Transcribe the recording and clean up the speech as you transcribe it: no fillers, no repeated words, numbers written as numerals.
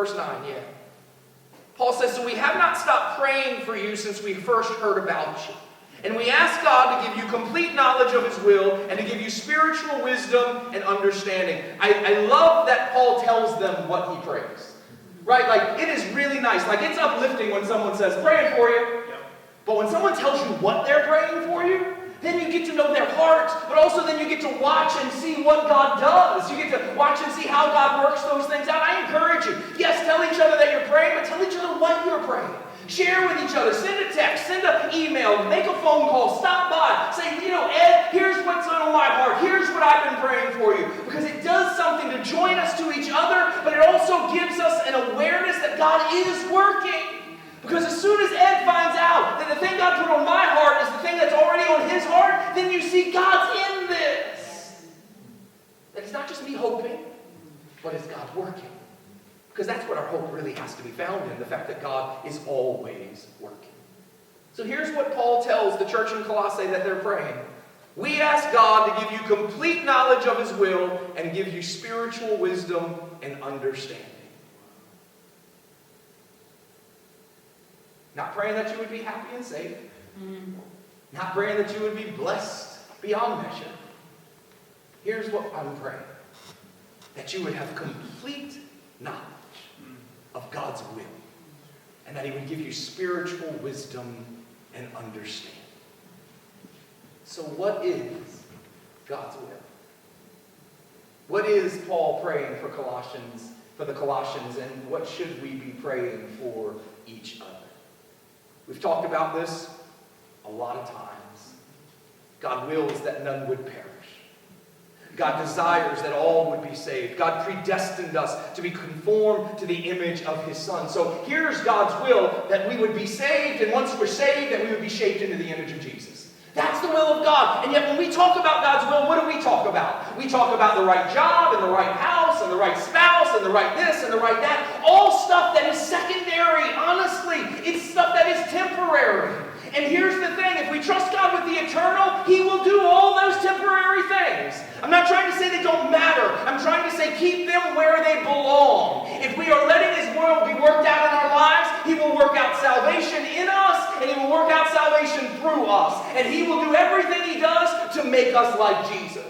Verse 9, yeah. Paul says, so we have not stopped praying for you since we first heard about you. And we ask God to give you complete knowledge of His will and to give you spiritual wisdom and understanding. I love that Paul tells them what he prays. Right? Like, it is really nice. Like, it's uplifting when someone says, praying for you. Yep. But when someone tells you what they're praying for you, then you get to know their heart, but also then you get to watch and see what God does. You get to watch and see how God works those things out. I encourage you. Yes, tell each other that you're praying, but tell each other what you're praying. Share with each other. Send a text. Send an email. Make a phone call. Stop by. Say, Ed, here's what's on my heart. Here's what I've been praying for you. Because it does something to join us to each other, but it also gives us an awareness that God is working. Because as soon as Ed finds out that the thing God put on my heart is the thing that's already on his heart, then you see God's in this. That it's not just me hoping, but it's God working. Because that's what our hope really has to be found in, the fact that God is always working. So here's what Paul tells the church in Colossae that they're praying. We ask God to give you complete knowledge of His will and give you spiritual wisdom and understanding. Not praying that you would be happy and safe. Not praying that you would be blessed beyond measure. Here's what I'm praying. That you would have complete knowledge of God's will. And that He would give you spiritual wisdom and understanding. So what is God's will? What is Paul praying for the Colossians, and what should we be praying for each other? We've talked about this a lot of times. God wills that none would perish. God desires that all would be saved. God predestined us to be conformed to the image of His Son. So here's God's will, that we would be saved, and once we're saved, that we would be shaped into the image of Jesus. That's the will of God. And yet when we talk about God's will, what do we talk about? We talk about the right job, and the right house, and the right spouse, and the right this, and the right that. All stuff that is secondary, honestly. It's stuff that is temporary. And here's the thing, if we trust God with the eternal, He will do all those temporary things. I'm not trying to say they don't matter. I'm trying to say keep them where they belong. If we are letting His will be worked out in our lives, He will work out salvation in us, and He will work out salvation through us. And He will do everything He does to make us like Jesus.